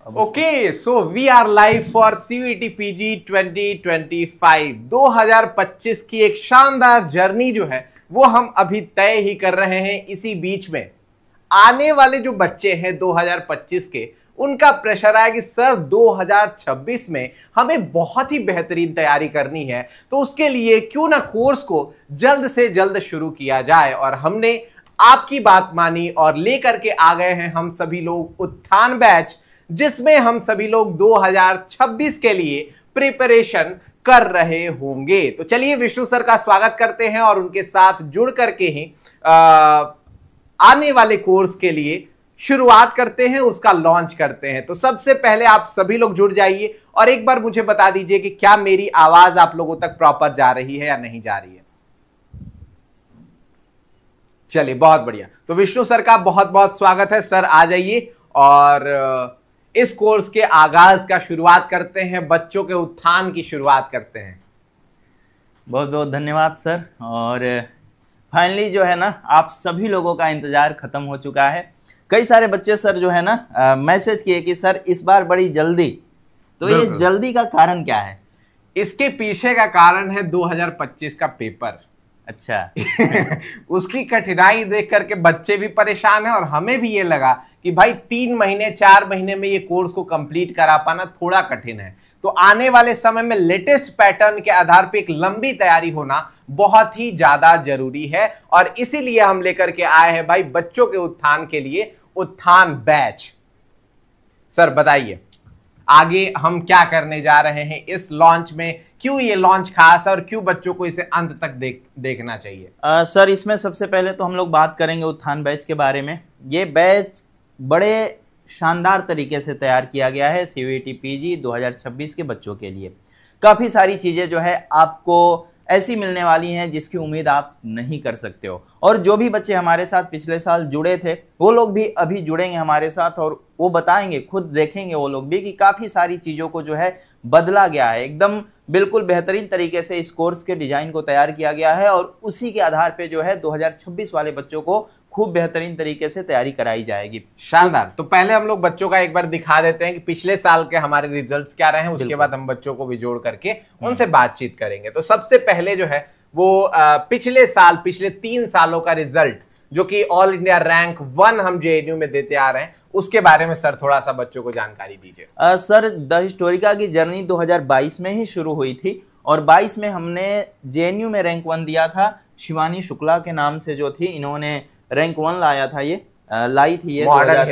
Okay, so we are live for CUET PG 2025 2025 की एक शानदार जर्नी जो है वो हम अभी तय ही कर रहे हैं। इसी बीच में आने वाले जो बच्चे हैं 2025 के, उनका प्रेशर आया कि सर 2026 में हमें बहुत ही बेहतरीन तैयारी करनी है, तो उसके लिए क्यों ना कोर्स को जल्द से जल्द शुरू किया जाए। और हमने आपकी बात मानी और लेकर के आ गए हैं हम सभी लोग उत्थान बैच, जिसमें हम सभी लोग 2026 के लिए प्रिपरेशन कर रहे होंगे। तो चलिए विष्णु सर का स्वागत करते हैं और उनके साथ जुड़ करके ही आने वाले कोर्स के लिए शुरुआत करते हैं, उसका लॉन्च करते हैं। तो सबसे पहले आप सभी लोग जुड़ जाइए और एक बार मुझे बता दीजिए कि क्या मेरी आवाज आप लोगों तक प्रॉपर जा रही है या नहीं जा रही है। चलिए, बहुत बढ़िया। तो विष्णु सर का बहुत बहुत स्वागत है। सर आ जाइए और इस कोर्स के आगाज का शुरुआत करते हैं, बच्चों के उत्थान की शुरुआत करते हैं। बहुत बहुत धन्यवाद सर। और फाइनली जो है ना, आप सभी लोगों का इंतजार खत्म हो चुका है। कई सारे बच्चे सर जो है ना मैसेज किए कि सर इस बार बड़ी जल्दी, तो ये जल्दी का कारण क्या है? इसके पीछे का कारण है 2025 का पेपर। अच्छा उसकी कठिनाई देख करके बच्चे भी परेशान हैं और हमें भी ये लगा कि भाई 3 महीने 4 महीने में ये कोर्स को कंप्लीट करा पाना थोड़ा कठिन है। तो आने वाले समय में लेटेस्ट पैटर्न के आधार पे एक लंबी तैयारी होना बहुत ही ज्यादा जरूरी है और इसीलिए हम लेकर के आए हैं भाई बच्चों के उत्थान के लिए उत्थान बैच। सर बताइए आगे हम क्या करने जा रहे हैं इस लॉन्च में, क्यों ये लॉन्च खास है और क्यों बच्चों को इसे अंत तक देखना चाहिए? सर इसमें सबसे पहले तो हम लोग बात करेंगे उत्थान बैच के बारे में। ये बैच बड़े शानदार तरीके से तैयार किया गया है सीयूईटी पीजी 2026 के बच्चों के लिए। काफ़ी सारी चीज़ें जो है आपको ऐसी मिलने वाली हैं जिसकी उम्मीद आप नहीं कर सकते हो। और जो भी बच्चे हमारे साथ पिछले साल जुड़े थे वो लोग भी अभी जुड़ेंगे हमारे साथ और वो बताएंगे, खुद देखेंगे वो लोग भी कि काफ़ी सारी चीज़ों को जो है बदला गया है। एकदम बिल्कुल बेहतरीन तरीके से इस कोर्स के डिज़ाइन को तैयार किया गया है और उसी के आधार पे जो है 2026 वाले बच्चों को खूब बेहतरीन तरीके से तैयारी कराई जाएगी। शानदार। तो पहले हम लोग बच्चों का एक बार दिखा देते हैं कि पिछले साल के हमारे रिजल्ट्स क्या रहे हैं, उसके बाद हम बच्चों को भी जोड़ करके उनसे बातचीत करेंगे। तो सबसे पहले जो है वो पिछले 3 सालों का रिजल्ट जो कि ऑल इंडिया रैंक 1 हम जेएनयू में देते आ रहे हैं, उसके बारे में सर थोड़ा सा बच्चों को जानकारी दीजिए। सर द हिस्टोरिका की जर्नी 2022 में ही शुरू हुई थी और 22 में हमने जेएनयू में रैंक 1 दिया था। शिवानी शुक्ला के नाम से जो थी, इन्होंने रैंक 1 लाया था, ये लाई थी ये मॉडर्न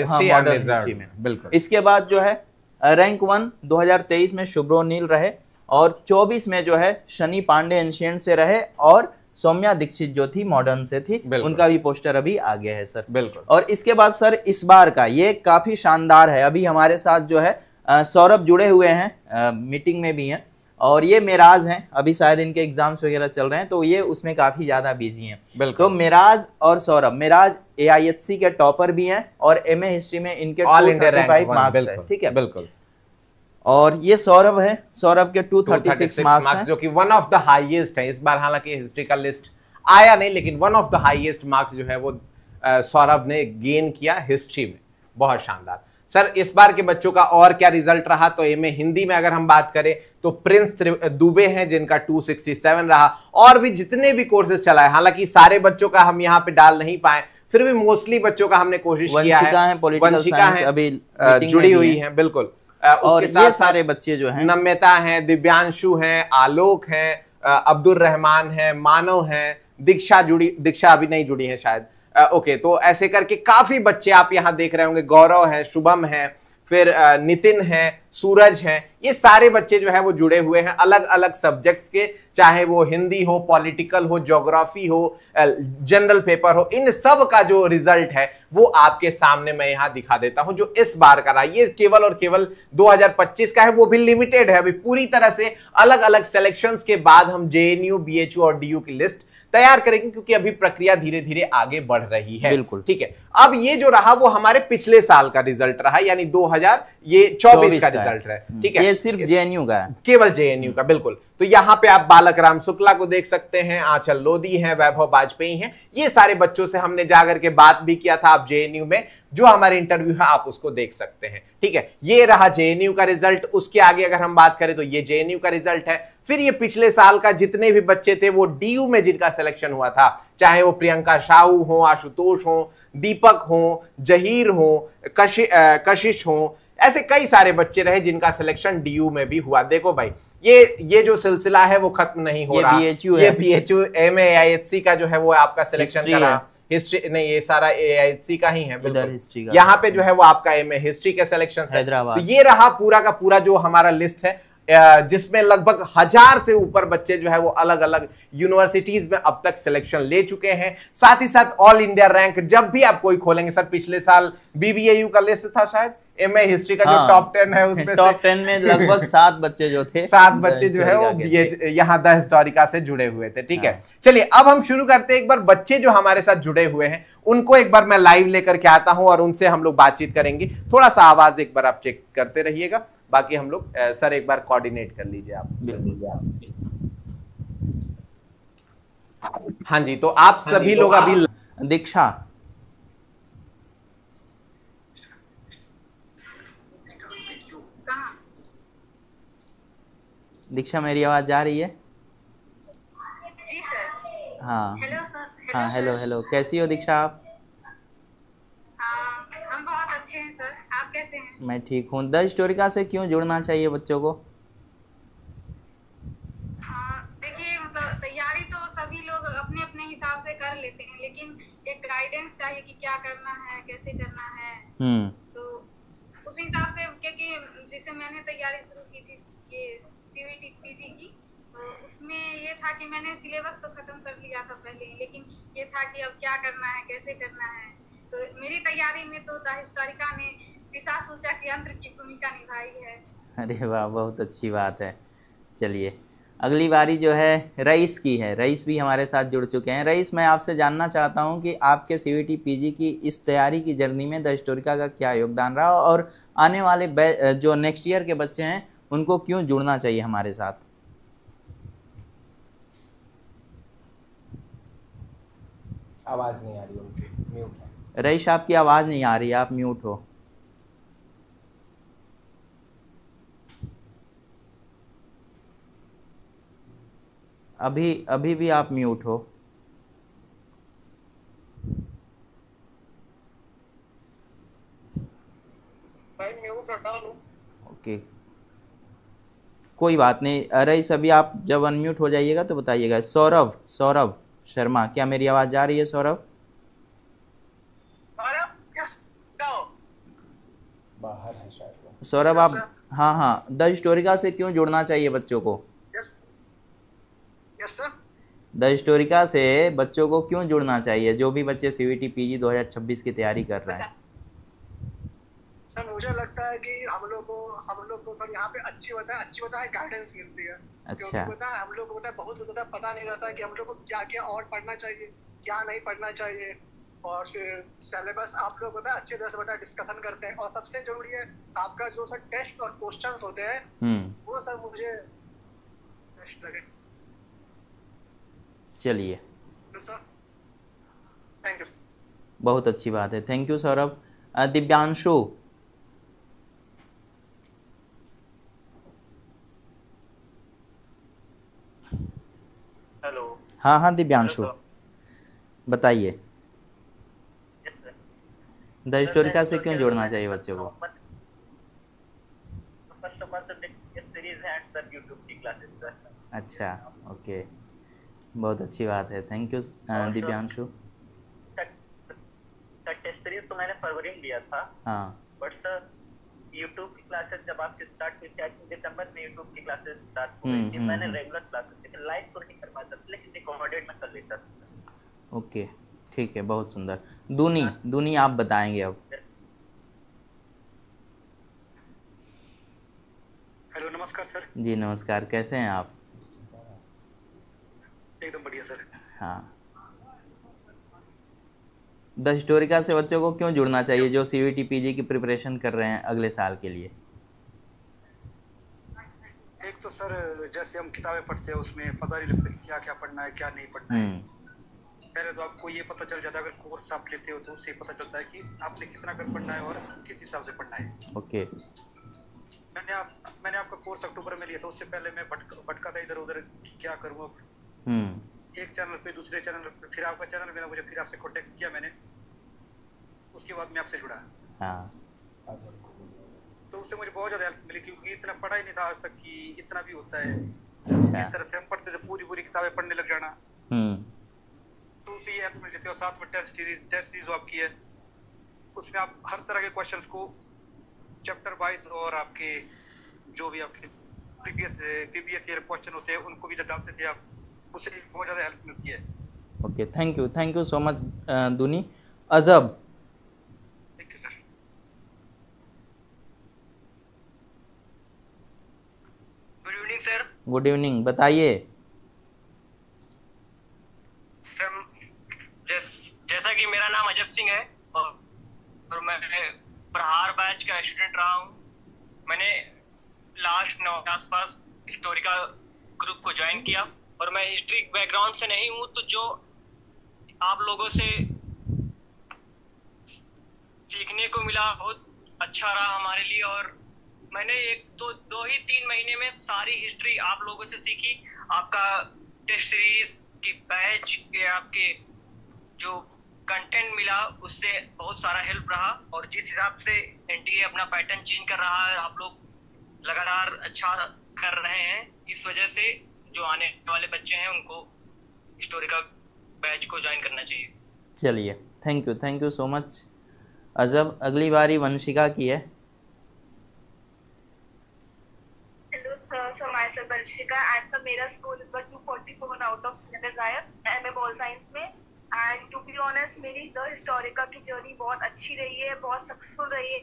हिस्ट्री में। बिल्कुल। इसके बाद जो है रैंक 1 2023 में शुभ्रो नील रहे और 24 में जो है शनि पांडे एंशिएंट से रहे और सौम्या दीक्षित जो थी मॉडर्न से थी, उनका भी पोस्टर अभी आ गया है सर। बिल्कुल। और इसके बाद सर इस बार का ये काफी शानदार है। अभी हमारे साथ जो है सौरभ जुड़े हुए हैं, मीटिंग में भी हैं, और ये मेराज हैं। अभी शायद इनके एग्जाम्स वगैरह चल रहे हैं तो ये उसमें काफी ज्यादा बिजी हैं। बिल्कुल। तो मेराज और सौरभ, मेराज AIHC के टॉपर भी हैं और MA हिस्ट्री में इनके 235 मार्क्स है। ठीक है, बिल्कुल। और ये सौरभ है, सौरभ के 236 मार्क्स जो कि वन ऑफ द हाईएस्ट है इस बार। हालांकि हिस्ट्री का लिस्ट आया नहीं, लेकिन one of the highest marks जो है वो सौरभ ने गेन किया हिस्ट्री में। बहुत शानदार। सर इस बार के बच्चों का और क्या रिजल्ट रहा? तो MA हिंदी में अगर हम बात करें तो प्रिंस दुबे हैं जिनका 267 रहा, और भी जितने भी कोर्सेज चलाए, हालांकि सारे बच्चों का हम यहाँ पे डाल नहीं पाए, फिर भी मोस्टली बच्चों का हमने कोशिश किया है। वंशिका है अभी जुड़ी हुई है। बिल्कुल। और ये सारे बच्चे जो हैं, नम्यता हैं, दिव्यांशु हैं, आलोक हैं, अब्दुल रहमान हैं, मानव हैं, दीक्षा अभी नहीं जुड़ी है शायद। ओके, तो ऐसे करके काफी बच्चे आप यहाँ देख रहे होंगे। गौरव है, शुभम है, फिर नितिन है, सूरज है। ये सारे बच्चे जो है वो जुड़े हुए हैं अलग अलग सब्जेक्ट्स के, चाहे वो हिंदी हो, पॉलिटिकल हो, ज्योग्राफी हो, जनरल पेपर हो। इन सब का जो रिजल्ट है वो आपके सामने मैं यहाँ दिखा देता हूं जो इस बार का रहा। ये केवल और केवल 2025 का है, वो भी लिमिटेड है। अभी पूरी तरह से अलग अलग सिलेक्शंस के बाद हम JNU, BHU और DU की लिस्ट तैयार करेंगे, क्योंकि अभी प्रक्रिया धीरे धीरे आगे बढ़ रही है। बिल्कुल ठीक है। अब ये जो रहा वो हमारे पिछले साल का रिजल्ट रहा, यानी 2024 का रिजल्ट है। ठीक है, ये सिर्फ जेएनयू का है, केवल जेएनयू का। बिल्कुल। तो यहां पे आप बालक राम शुक्ला को देख सकते हैं, आंचल लोधी हैं, वैभव वाजपेयी हैं, ये सारे बच्चों से हमने जाकर के बात भी किया था। आप जेएनयू में जो हमारे इंटरव्यू है आप उसको देख सकते हैं। ठीक है, ये रहा जेएनयू का रिजल्ट। उसके आगे अगर हम बात करें तो ये जेएनयू का रिजल्ट है। फिर ये पिछले साल का जितने भी बच्चे थे वो डीयू में जिनका सिलेक्शन हुआ था, चाहे वो प्रियंका साहू हो, आशुतोष हो, दीपक हो, जहीर हो, कशिश हो, ऐसे कई सारे बच्चे रहे जिनका सिलेक्शन डीयू में भी हुआ। देखो भाई, ये जो सिलसिला है वो खत्म नहीं हो रहा। ये बीएचयू एमएआईएचसी का जो है वो आपका सिलेक्शन करा, हिस्ट्री नहीं, ये सारा एआईएचसी का ही है। बिल्कुल, यहाँ पे जो है वो आपका एमए हिस्ट्री के सिलेक्शन है। तो ये रहा पूरा का पूरा जो हमारा लिस्ट है, जिसमें लगभग 1000 से ऊपर बच्चे जो है वो अलग अलग यूनिवर्सिटीज में अब तक सिलेक्शन ले चुके हैं। साथ ही साथ ऑल इंडिया रैंक जब भी आप कोई खोलेंगे, सर पिछले साल बीबीएयू का लिस्ट था शायद, एमए हिस्ट्री का जो टॉप 10 है उसमें टॉप 10 में लगभग 7 बच्चे जो थे, 7 बच्चे जो है वो ये यहाँ द हिस्टोरिका से जुड़े हुए थे। ठीक है, चलिए अब हम शुरू करते हैं। एक बार बच्चे जो हमारे साथ जुड़े हुए हैं उनको एक बार मैं लाइव लेकर के आता हूं और उनसे हम लोग बातचीत करेंगे। थोड़ा सा आवाज एक बार आप चेक करते रहिएगा, बाकी हम लोग सर एक बार कोऑर्डिनेट कर लीजिए आप। हाँ जी, तो आप सभी लोग अभी दीक्षा मेरी आवाज जा रही है? जी सर। हाँ हेलो सर। हाँ हेलो, कैसी हो दीक्षा आप? हम बहुत अच्छे हैं सर, आप कैसे हैं? मैं ठीक हूँ। द हिस्टोरिका से क्यों जुड़ना चाहिए बच्चों को? देखिए, मतलब तैयारी तो सभी लोग अपने अपने हिसाब से कर लेते हैं, लेकिन एक गाइडेंस चाहिए कि क्या करना है, कैसे करना है। तो उस हिसाब से, क्योंकि जैसे मैंने तैयारी शुरू की थी ये सीवीटी पीजी की, तो उसमें ये था कि मैंने सिलेबस तो खत्म कर लिया था पहले ही, लेकिन ये था कि अब क्या करना है, कैसे करना है। तो मेरी तैयारी में तो द हिस्टोरिका ने दिशा सूचक यंत्र की भूमिका निभाई है। अरे वाह, बहुत अच्छी बात है। चलिए अगली बारी जो है रईस की है। रईस भी हमारे साथ जुड़ चुके हैं। रईस, मैं आपसे जानना चाहता हूं कि आपके सीवीटी पीजी की इस तैयारी की जर्नी में द हिस्टोरिका का क्या योगदान रहा और आने वाले जो नेक्स्ट ईयर के बच्चे हैं उनको क्यों जुड़ना चाहिए हमारे साथ? आवाज नहीं आ रही उनकी, म्यूट है। रईस, आपकी आवाज नहीं आ रही, आप म्यूट हो। अभी भी आप म्यूट हो। भाई म्यूट हटा लो। ओके, कोई बात नहीं। रईस, अभी आप जब अनम्यूट हो जाइएगा तो बताइएगा। सौरभ शर्मा, क्या मेरी आवाज जा रही है सौरभ? बाहर है शायद सौरभ आप? हाँ, द हिस्टोरिका से क्यों जुड़ना चाहिए बच्चों को? द हिस्टोरिका से बच्चों को क्यों जुड़ना चाहिए, जो भी बच्चे सीवीटी पीजी 2026 की तैयारी कर रहे हैं? सर मुझे लगता है कि हम लोग को सर यहाँ पे अच्छी होता है गाइडेंस मिलती है। अच्छा। पता है हम लोग को बहुत पता नहीं रहता कि हम लोग को क्या क्या और पढ़ना चाहिए, क्या नहीं पढ़ना चाहिए, और फिर सिलेबस आप लोग अच्छे तरह से डिस्कशन करते हैं। और सबसे जरूरी है आपका जो सर टेस्ट और क्वेश्चंस होते हैं वो सर मुझे बेस्ट लगे। चलिए, सर थैंक यू। बहुत अच्छी बात है, thank you Saurabh. Divyanshu, hello. हाँ दिव्यांशु, बताइए द हिस्टोरिका से क्यों जोड़ना चाहिए बच्चों को? अच्छा, ओके, बहुत अच्छी बात है, thank you Divyanshu. Test series तो मैंने फरवरी में लिया था। हाँ, बट सर यूट्यूब की क्लासेस जब आपकी स्टार्ट हुई थी, दिसंबर में यूट्यूब की क्लासेस स्टार्ट हुई थी। मैंने रेगुलर क्लासेस लेकिन लाइव तो नहीं कर पाता, लेकिन रिकॉर्डेड में कर लेता था। ओके, ठीक है, बहुत सुंदर। दूनी आप बताएंगे अब। हेलो, नमस्कार सर। जी नमस्कार, कैसे हैं आप? एकदम बढ़िया सर। हाँ, द हिस्टोरिका से बच्चों को क्यों जुड़ना चाहिए जो सीवीटी पीजी की प्रिपरेशन कर रहे हैं अगले साल के लिए? एक तो सर जैसे हम किताबें पढ़ते हैं उसमें पता नहीं लगता कि क्या क्या पढ़ना है क्या नहीं पढ़ना है। पहले तो आपको ये पता चल जाता है, अगर कोर्स आप लेते हो तो उससे पता चलता है कि आपने कितना कर पढ़ना है और किस हिसाब से पढ़ना है। ओके। मैंने आपका कोर्स अक्टूबर में लिया था, उससे पहले मैं भटका था इधर उधर क्या करूँ। एक चैनल पे दूसरे चैनल पे, फिर आपका चैनल मिला मुझे, फिर आपसे कांटेक्ट किया मैंने, उसके बाद मैं आपसे जुड़ा। हाँ, तो उससे मुझे बहुत ज़्यादा हेल्प मिली, क्योंकि इतना पढ़ा ही नहीं था आज तक कि इतना भी होता है। अच्छा। इस तरह से हम पढ़ते थे, पूरी किताबें पढ़ने लग जाना। तो उससे ये हेल्प मिल जाती है। और साथ में टेस्ट सीरीज जो आपकी है, उसमें आप हर तरह के क्वेश्चंस को चैप्टर वाइज और आपके जो भी आपके प्रीवियस ईयर क्वेश्चन होते हैं उनको भी जब डालते थे आप, उससे बहुत ज़्यादा हेल्प मिलती है। Okay, thank you so much दुनी। अजब, good evening sir. Good evening, बताइए। सर जैसा कि मेरा नाम अजब सिंह है और मैं प्रहार बैच का स्टूडेंट रहा हूँ। मैंने लास्ट 9 के आसपास हिस्टोरिका ग्रुप को ज्वाइन किया और मैं हिस्ट्री बैकग्राउंड से नहीं हूँ, तो जो आप लोगों से सीखने को मिला बहुत अच्छा रहा हमारे लिए। और मैंने 2 ही 3 महीने में सारी हिस्ट्री आप लोगों से सीखी। आपका टेस्ट सीरीज की बैच के आपके जो कंटेंट मिला उससे बहुत सारा हेल्प रहा। और जिस हिसाब से एनटीए अपना पैटर्न चेंज कर रहा है, आप लोग लगातार अच्छा कर रहे हैं, इस वजह से जो आने वाले बच्चे हैं उनको हिस्टोरिका बैच को ज्वाइन करना चाहिए। चलिए, थैंक यू सो मच अजब। अगली बारी वंशिका की है। Hello sir, my self Vanshika and sir मेरा स्कोर इस बार 244 आउट ऑफ 300 आया एमए बॉल साइंस में। एंड टू बी ऑनेस्ट मेरी द हिस्टोरिका की जर्नी बहुत अच्छी रही है, बहुत सक्सेसफुल रही है।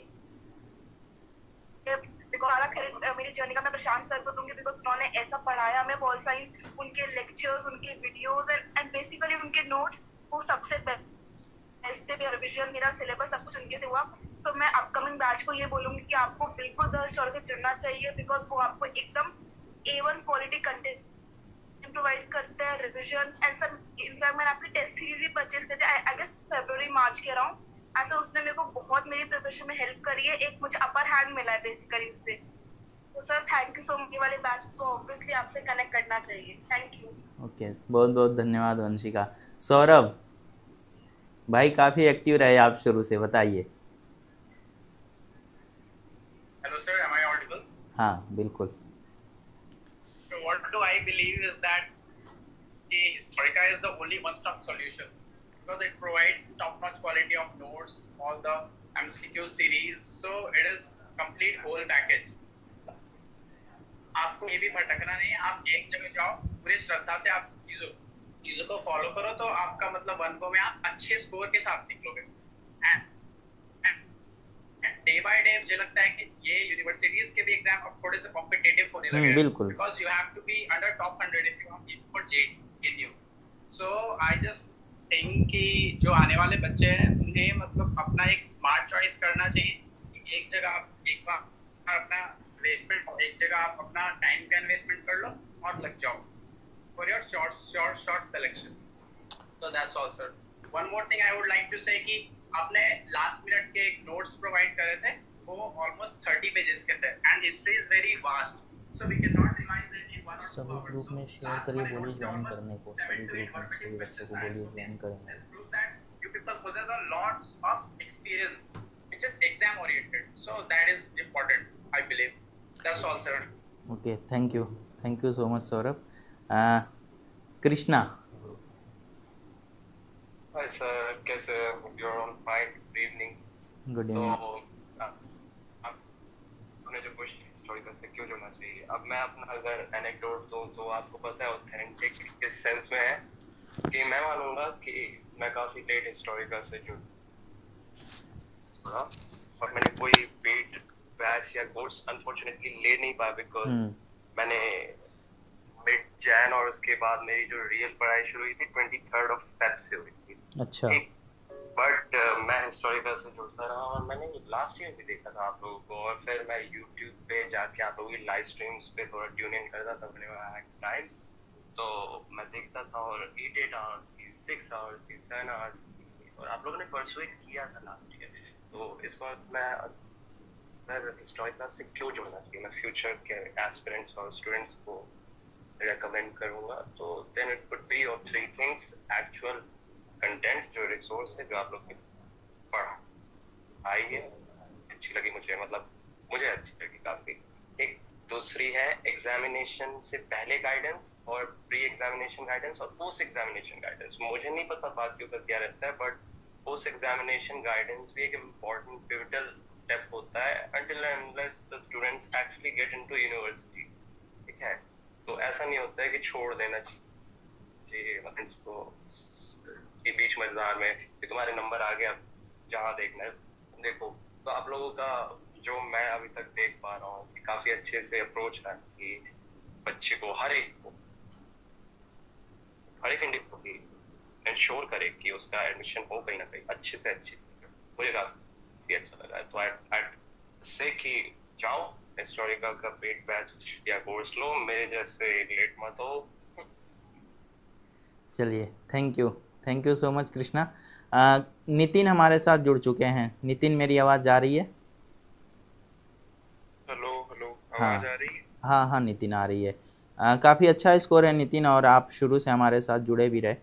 मेरी जर्नी का मैं प्रशांत सर को दूंगी, बिकॉज उन्होंने ऐसा पढ़ाया हमें बॉल साइंस, उनके लेक्चर्स, उनके वीडियोस एंड बेसिकली उनके नोट्स वो सबसे बेस्ट थे। रिवीजन, मेरा सिलेबस सब कुछ उनके से हुआ। सो मैं अपकमिंग बैच को ये बोलूंगी कि आपको बिल्कुल द हिस्टोरिका जुड़ना चाहिए, बिकॉज वो आपको एकदम A1 क्वालिटी कंटेंट प्रोवाइड करते हैं, रिवीजन एंड सर इनफैक्ट मैंने आपकी टेस्ट सीरीज ही परचेज करी थी आई गेस फरवरी मार्च के अराउंड। ऐसा उसने मेरे को बहुत मेरी प्रिपरेशन में हेल्प करी है, एक मुझे अपर हैंड मिला है बेसिकली उससे। तो sir thank you so much. वाले बैचेस को ऑब्वियसली आपसे कनेक्ट करना चाहिए। Thank you. ओके, बहुत बहुत धन्यवाद वंशिका। सौरभ भाई काफ़ी एक्टिव रहे आप शुरू से, बताइए। Hello sir, am I audible? हाँ बिल्कुल। So what do I believe is that Historica is the only one-stop solution because it provides top-notch quality of notes, all the MCQ series, so it is complete whole package. आपको ये भी भटकना नहीं है, आप एक जगह जाओ, पूरी श्रद्धा से आप चीजों को फॉलो करो, तो आपका मतलब 1 को में आप अच्छे स्कोर के साथ निकलोगे। डे बाय डे मुझे लगता है कि ये यूनिवर्सिटीज के भी एग्जाम अब थोड़े से कॉम्पिटिटिव होने लगे हैं, बिल्कुल, because you have to be under top 100 if you want for JNU। So I just think कि जो आने वाले बच्चे हैं उन्हें मतलब अपना एक स्मार्ट चॉइस करना चाहिए। एक जगह आप एक बार अपना इन्वेस्टमेंट, एक जगह आप अपना टाइम का इन्वेस्टमेंट कर लो और लग जाओ for your short selection. So that's all sir. One more thing I would like to say कि आपने लास्ट मिनट के एक नोट्स प्रोवाइड करे थे, वो ऑलमोस्ट 30 पेजेस के थे and history is very vast, so we can not revise it in 1 or 2 सभी hours. ग्रुप में शेयर करिए, बोलिए ज्वाइन करने को। सभी ग्रुप में सभी बच्चों को बोलिए ज्वाइन करेंगे। This proves that you people possess a lot of experience which is exam oriented, so that is important, I believe. That's all sir. Okay, thank you so much Saurabh. Krishna. Hi sir, कैसे you're on fine? Good evening. Good evening. तो आपने जो question Historica से क्यों जुड़ना चाहिए, अब मैं अपना अगर एनेक्डोट दूं तो आपको पता है ऑथेंटिक किस सेंस में है कि मैं मानूंगा कि मैं काफी लेट हिस्टोरिका से जुड़ा और मैंने कोई पेड बैच या कोर्स अनफॉर्चुनेटली ले नहीं पाया बिकॉज मैंने मिड जैन और उसके बाद मेरी जो रियल पढ़ाई शुरू हुई थी 23rd of Feb से हुई थी। अच्छा। बट मैं हिस्टोरिकल से जुड़ता रहा और मैंने लास्ट ईयर भी देखा था आप लोगों को, और फिर मैं यूट्यूब पे जाके आप लोगों की लाइव स्ट्रीम्स पे थोड़ा ट्यून इन करता था अपने टाइम, तो मैं देखता था और 8 आवर्स की, 6 आवर्स की, 7 आवर्स की, और आप लोगों ने परसुएट किया था लास्ट ईयर। तो इस बार मैं हिस्टोरिकल से क्यों जुड़ना चाहिए, मैं फ्यूचर के एस्पिरेंट्स और स्टूडेंट्स को रेकमेंड करूंगा। तो then it would be of 3 things: actual content, जो रिसोर्स है, जो आप लोग की पढ़ाई है अच्छी लगी मुझे, मतलब मुझे अच्छी लगी काफी। एक दूसरी है एग्जामिनेशन से पहले गाइडेंस और प्री एग्जामिनेशन गाइडेंस और पोस्ट एग्जामिनेशन गाइडेंस। मुझे नहीं पता बाकियों का क्या रहता है, बट पोस्ट एग्जामिनेशन गाइडेंस भी एक इम्पोर्टेंट पिवटल स्टेप होता है until and unless the students actually get into university, ठीक है। तो ऐसा नहीं होता है कि छोड़ देना चाहिए इसको के बीच मैदान में कि तुम्हारे नंबर आ गया, जहाँ देखना है देखो। तो आप लोगों का जो मैं अभी तक देख पा रहा हूँ कि काफी अच्छे से अप्रोच है कि बच्चे को हर एक इंडिविजुअल को इंश्योर करे कि उसका एडमिशन हो कहीं ना कहीं अच्छे से अच्छे। मुझे काफी अच्छा लगा है। तो आई से कि जाओ हिस्टोरिकल का पेड बैच या कोर्स लो, मेरे जैसे लेट मत हो। चलिए, thank you so much Krishna. Nitin हमारे साथ जुड़ चुके हैं। नितिन, मेरी आवाज़ जा रही है? हेलो, आवाज़ आ रही है? हाँ नितिन, आ रही है। काफ़ी अच्छा स्कोर है नितिन, और आप शुरू से हमारे साथ जुड़े भी रहे।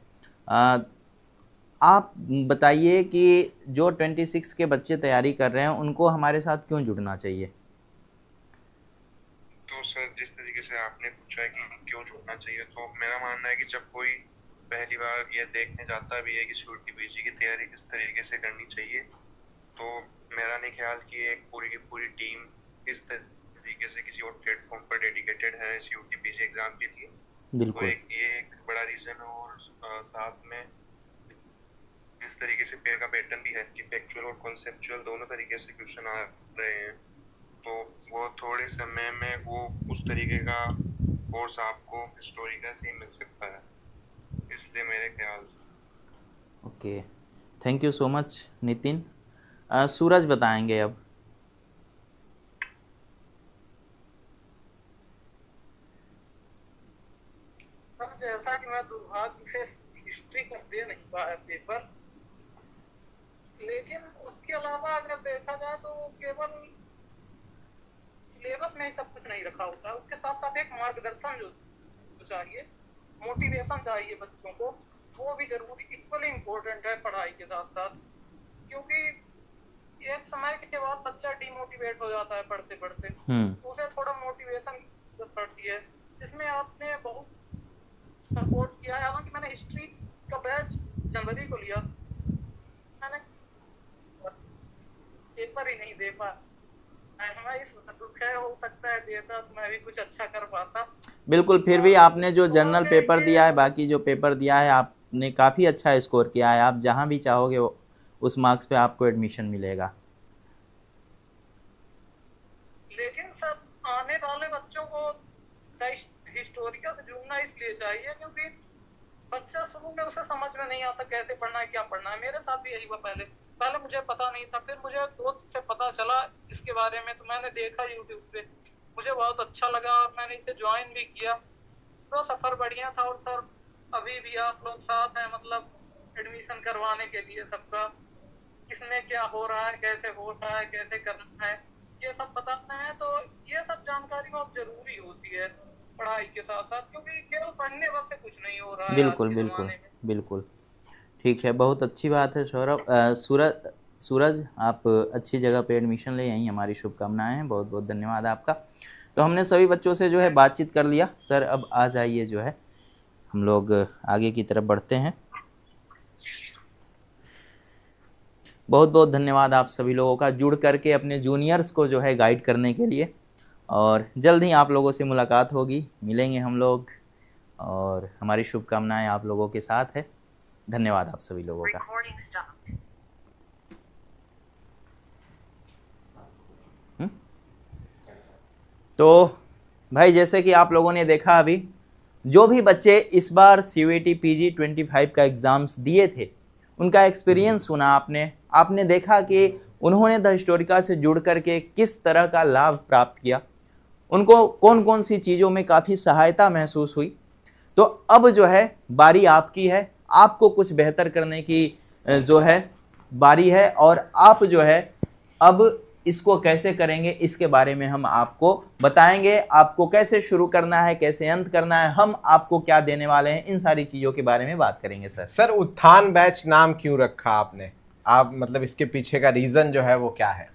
आप बताइए कि जो 26 के बच्चे तैयारी कर रहे हैं उनको हमारे साथ क्यों जुड़ना चाहिए? तो सर, जिस तरीके से आपने पूछा है कि क्यों जुड़ना चाहिए, तो मेरा मानना है कि जब कोई पहली बार ये देखने जाता भी है कि सीयूटी पीजी की तैयारी किस तरीके से करनी चाहिए, तो मेरा नहीं ख्याल कि एक पूरी की पूरी टीम इस तरीके से किसी और प्लेटफॉर्म पर डेडिकेटेड है सीयूटी पीजी एग्जाम के लिए। बिल्कुल। तो ये एक बड़ा रीजन है, और साथ में इस तरीके से पेयर का पैटर्न भी है कि फैक्चुअल और कॉन्सेप्चुअल दोनों तरीके से क्वेश्चन आ रहे हैं, तो वो थोड़े समय में वो उस तरीके का कोर्स आपको हिस्टोरिकल से ही मिल सकता है, इसलिए मेरे ख्याल से। Okay, thank you so much Nitin. Suraj बताएंगे अब। जैसा कि मैं दुर्भाग्य से हिस्ट्री का दे नहीं पाया पेपर, लेकिन उसके अलावा अगर देखा जाए तो केवल सिलेबस में ही सब कुछ नहीं रखा होता है, उसके साथ साथ एक मार्गदर्शन जो चाहिए, मोटिवेशन चाहिए बच्चों को, वो भी जरूरी, इक्वली इम्पोर्टेंट है पढ़ाई के साथ साथ। क्योंकि एक समय के बाद बच्चा डिमोटिवेट हो जाता है पढ़ते पढ़ते, उसे थोड़ा मोटिवेशन पड़ती है। इसमें आपने बहुत सपोर्ट किया है। हालांकि मैंने हिस्ट्री का बैच जनवरी को लिया, मैंने पेपर ही नहीं दे पाया। इस दुख है, हो सकता है देता तो मैं भी कुछ अच्छा कर पाता। बिल्कुल, फिर भी आपने जो जनरल पेपर दिया है, बाकी जो पेपर दिया है, आपने काफ़ी अच्छा स्कोर किया है। आप जहां भी चाहोगे उस मार्क्स पे आपको एडमिशन मिलेगा। लेकिन सब आने वाले बच्चों को हिस्टोरिकल से जुड़ना इसलिए चाहिए क्योंकि बच्चा शुरू में उसे समझ में नहीं आता कैसे पढ़ना है, क्या पढ़ना है। मेरे साथ भी यही हुआ। पहले मुझे पता नहीं था, फिर मुझे दोस्त से पता चला इसके बारे में, तो मैंने देखा यूट्यूब पे, मुझे बहुत अच्छा लगा और मैंने इसे ज्वाइन भी किया। तो सफ़र बढ़िया था। और सर अभी भी आप लोग साथ हैं, मतलब एडमिशन करवाने के लिए सबका, किसमें क्या हो रहा है, कैसे हो रहा है, कैसे करना है, ये सब बताना है। तो ये सब जानकारी बहुत जरूरी होती है पढ़ाई के साथ साथ, क्योंकि केवल पढ़ने बस से कुछ नहीं हो रहा है। बिल्कुल। ठीक है, बहुत अच्छी बात है सौरभ। सूरज, आप अच्छी जगह पे एडमिशन ले, यहीं हमारी शुभकामनाएं हैं। बहुत बहुत धन्यवाद आपका। तो हमने सभी बच्चों से जो है बातचीत कर लिया। सर अब आ जाइए, जो है हम लोग आगे की तरफ बढ़ते हैं। बहुत बहुत धन्यवाद आप सभी लोगों का, जुड़ करके अपने जूनियर्स को जो है गाइड करने के लिए। और जल्द ही आप लोगों से मुलाकात होगी, मिलेंगे हम लोग, और हमारी शुभकामनाएं आप लोगों के साथ है। धन्यवाद आप सभी लोगों का। तो भाई, जैसे कि आप लोगों ने देखा अभी जो भी बच्चे इस बार CUET PG 25 का एग्ज़ाम्स दिए थे, उनका एक्सपीरियंस सुना आपने देखा कि उन्होंने द हिस्टोरिका से जुड़ करके किस तरह का लाभ प्राप्त किया, उनको कौन कौन सी चीज़ों में काफ़ी सहायता महसूस हुई। तो अब जो है बारी आपकी है, आपको कुछ बेहतर करने की जो है बारी है, और आप जो है अब इसको कैसे करेंगे इसके बारे में हम आपको बताएंगे। आपको कैसे शुरू करना है, कैसे अंत करना है, हम आपको क्या देने वाले हैं, इन सारी चीज़ों के बारे में बात करेंगे। सर उत्थान बैच नाम क्यों रखा आपने? आप मतलब इसके पीछे का रीज़न जो है वो क्या है?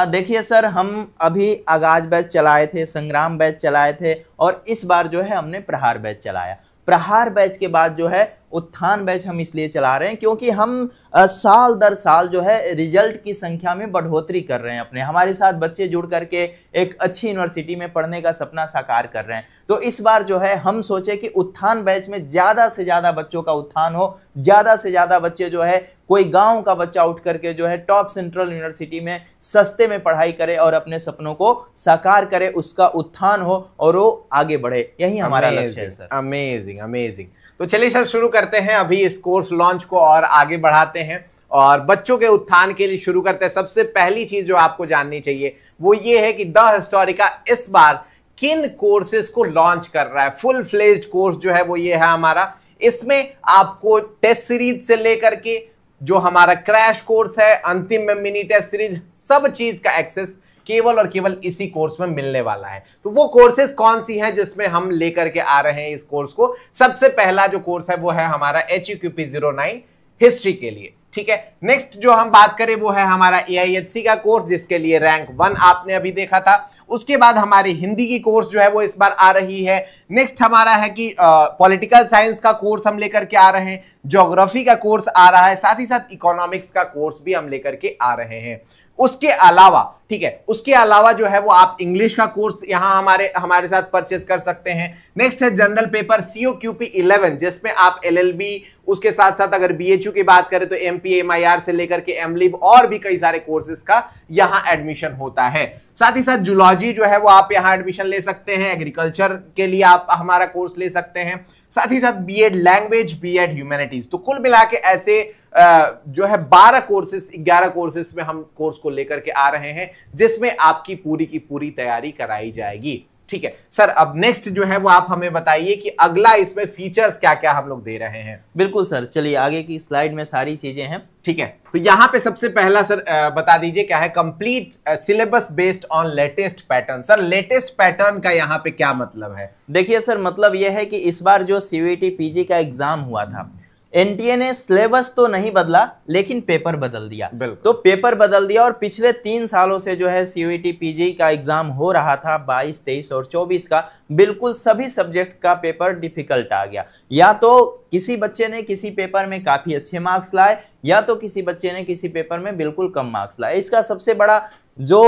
देखिए सर, हम अभी आगाज बैच चलाए थे, संग्राम बैच चलाए थे, और इस बार जो है हमने प्रहार बैच चलाया। प्रहार बैच के बाद जो है उत्थान बैच हम इसलिए चला रहे हैं क्योंकि हम साल दर साल जो है रिजल्ट की संख्या में बढ़ोतरी कर रहे हैं अपने। हमारे साथ बच्चे जुड़ करके एक अच्छी यूनिवर्सिटी में पढ़ने का सपना साकार कर रहे हैं। तो इस बार जो है हम सोचे कि उत्थान बैच में ज़्यादा से ज़्यादा बच्चों का उत्थान हो, ज़्यादा से ज़्यादा बच्चे जो है, कोई गाँव का बच्चा उठ करके जो है टॉप सेंट्रल यूनिवर्सिटी में सस्ते में पढ़ाई करे और अपने सपनों को साकार करे, उसका उत्थान हो और वो आगे बढ़े। यही हमारा लक्ष्य है सर। Amazing amazing. तो चलिए सर शुरू करते हैं अभी इस कोर्स लॉन्च को और आगे बढ़ाते हैं और बच्चों के उत्थान के लिए शुरू करते हैं। सबसे पहली चीज जो आपको जाननी चाहिए वो ये है कि द हिस्टोरिका इस बार किन कोर्सेज को लॉन्च कर रहा है। फुल फ्लेज्ड कोर्स जो है वो ये है हमारा। इसमें आपको टेस्ट सीरीज से लेकर के जो हमारा क्रैश कोर्स है, अंतिम में मिनी टेस्ट सीरीज, सब चीज का एक्सेस केवल और केवल इसी कोर्स में मिलने वाला है। तो वो कोर्सेज कौन सी हैं जिसमें हम लेकर के आ रहे हैं इस कोर्स को? सबसे पहला जो कोर्स है वो है हमारा HUQP 09 हिस्ट्री के लिए, ठीक है। नेक्स्ट जो हम बात करें वो है हमारा AIHC का कोर्स जिसके लिए रैंक 1 आपने अभी देखा था। उसके बाद हमारी हिंदी की कोर्स जो है वो इस बार आ रही है। नेक्स्ट हमारा है कि पॉलिटिकल साइंस का कोर्स हम लेकर के आ रहे हैं, ज्योग्राफी का कोर्स आ रहा है, साथ ही साथ इकोनॉमिक्स का कोर्स भी हम लेकर के आ रहे हैं। उसके अलावा, ठीक है, उसके अलावा जो है वो आप इंग्लिश का कोर्स यहां हमारे साथ परचेस कर सकते हैं। नेक्स्ट है जनरल पेपर COQP 11 जिसमें आप LLB, उसके साथ साथ अगर BHU की बात करें तो MP MIR से लेकर के MLib और भी कई सारे कोर्सेज का यहां एडमिशन होता है। साथ ही साथ जूलॉजी जो है वो आप यहां एडमिशन ले सकते हैं। एग्रीकल्चर के लिए आप हमारा कोर्स ले सकते हैं। साथ ही साथ B.Ed लैंग्वेज, B.Ed ह्यूमैनिटीज। तो कुल मिला के ऐसे जो है 12 कोर्सेस, 11 कोर्सेस में हम कोर्स को लेकर के आ रहे हैं जिसमें आपकी पूरी की पूरी तैयारी कराई जाएगी, ठीक है। सर अब नेक्स्ट जो है वो आप हमें बताइए कि अगला इसमें फीचर्स क्या क्या हम लोग दे रहे हैं। बिल्कुल सर, चलिए आगे की स्लाइड में सारी चीजें हैं, ठीक है। तो यहां पे सबसे पहला सर बता दीजिए क्या है? Complete syllabus based on latest pattern. Sir latest pattern का यहां पे क्या मतलब है? देखिए सर, मतलब यह है कि इस बार जो CUET PG का एग्जाम हुआ था, NTA ने सिलेबस तो नहीं बदला लेकिन पेपर बदल दिया। तो पेपर बदल दिया और पिछले 3 सालों से जो है CUET PG का एग्जाम हो रहा था 22, 23 और 24 का, बिल्कुल सभी सब्जेक्ट का पेपर डिफिकल्ट आ गया। या तो किसी बच्चे ने किसी पेपर में काफी अच्छे मार्क्स लाए, या तो किसी बच्चे ने किसी पेपर में बिल्कुल कम मार्क्स लाए। इसका सबसे बड़ा जो